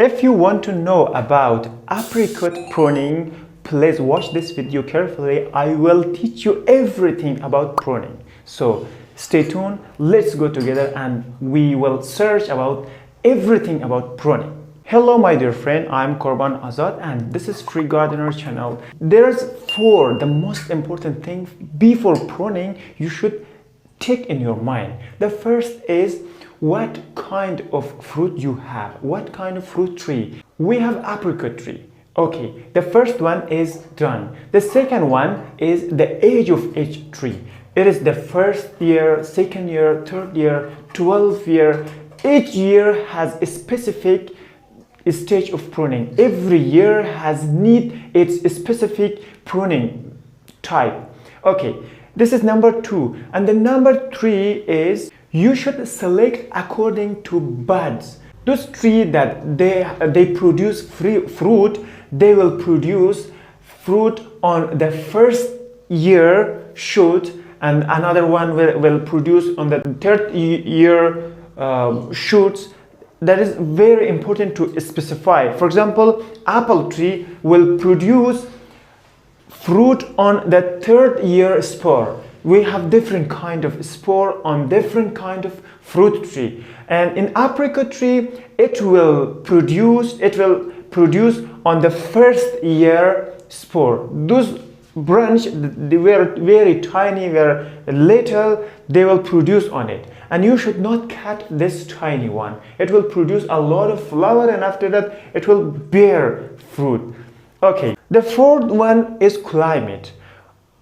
If you want to know about apricot pruning, please watch this video carefully. I will teach you everything about pruning. So stay tuned, let's go together and we will search about everything about pruning. Hello my dear friend, I'm Korban Azad and this is Free Gardener channel. There's the most important things before pruning you should take in your mind. The first is what kind of fruit you have, what kind of fruit tree. We have apricot tree. Okay, the first one is done. The second one is the age of each tree. It is the first year, second year, third year, 12th year. Each year has a specific stage of pruning. Every year has its specific pruning type. Okay, this is number 2. And the number 3 is you should select according to buds. Those trees that they produce fruit, they will produce fruit on the first year shoot, and another one will produce on the third year shoots. That is very important to specify. For example, apple tree will produce fruit on the third year spore. We have different kind of spore on different kind of fruit tree, and in apricot tree it will produce on the first year spore. Those branch, they were very tiny, very little, they will produce on it, and you should not cut this tiny one. It will produce a lot of flower and after that it will bear fruit. Okay, the fourth one is climate.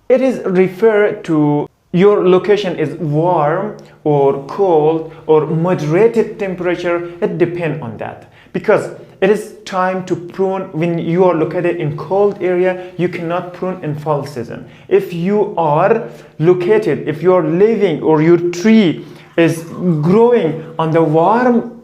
It is referred to your location is warm or cold or moderated temperature. It depends on that, because it is time to prune when you are located in cold area. You cannot prune in fall season. If you are located, if you are living or your tree is growing on the warm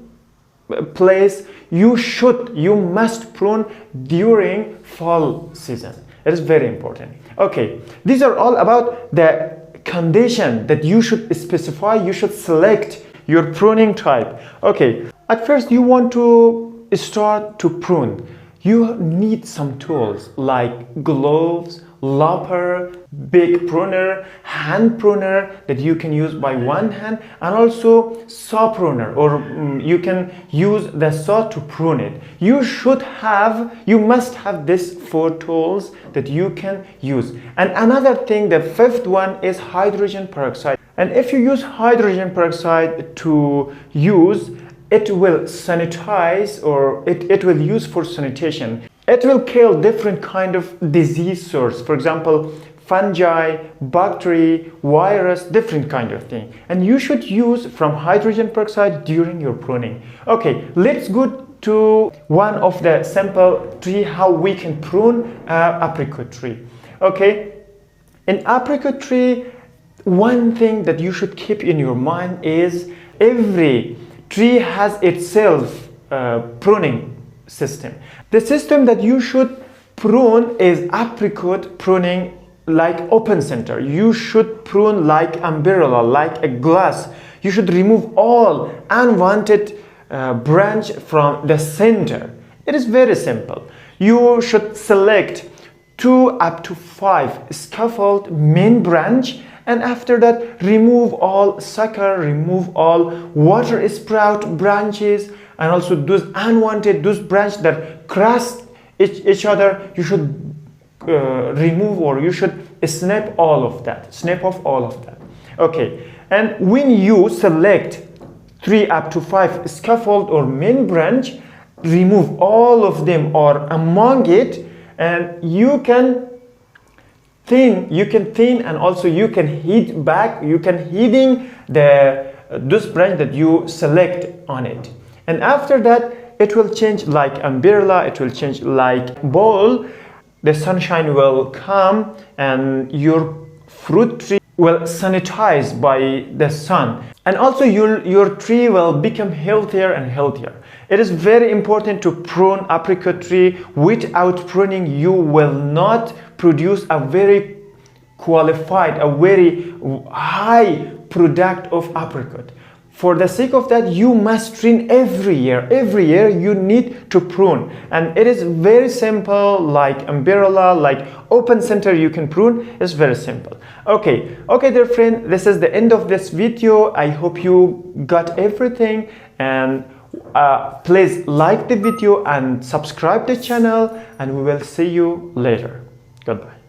place, you must prune during fall season. It is very important. Okay, these are all about the condition that you should specify. You should select your pruning type. Okay, at first you want to start to prune. You need some tools like gloves, lopper, big pruner, hand pruner that you can use by one hand, and also saw pruner, or you can use the saw to prune it. You must have these 4 tools that you can use. And another thing, the 5th one is hydrogen peroxide. And if you use hydrogen peroxide to use, it will sanitize, or it will use for sanitation. It will kill different kind of disease source. For example, fungi, bacteria, virus, different kind of thing. And you should use from hydrogen peroxide during your pruning. Okay, let's go to one of the sample tree how we can prune apricot tree. Okay, in apricot tree, one thing that you should keep in your mind is every tree has itself pruning system. The system that you should prune is apricot pruning like open center. You should prune like umbrella, like a glass. You should remove all unwanted branch from the center. It is very simple. You should select 2 up to 5 scaffold main branch, and after that remove all sucker, remove all water sprout branches, and also those unwanted, those branches that cross each other. You should remove, or you should snap off all of that. Okay, and when you select 3 up to 5 scaffold or main branch, remove all of them or among it, and you can thin and also you can heat back, you can heating this branch that you select on it. And after that it will change like umbrella, it will change like bowl. The sunshine will come and your fruit tree will sanitize by the sun, and also your tree will become healthier and healthier. It is very important to prune apricot tree. Without pruning, you will not produce a very qualified, a very high product of apricot. for the sake of that, you must prune every year. Every year you need to prune, and it is very simple, like umbrella, like open center you can prune. It's very simple. Okay, dear friend, this is the end of this video. I hope you got everything, and please like the video and subscribe the channel, and we will see you later. Goodbye.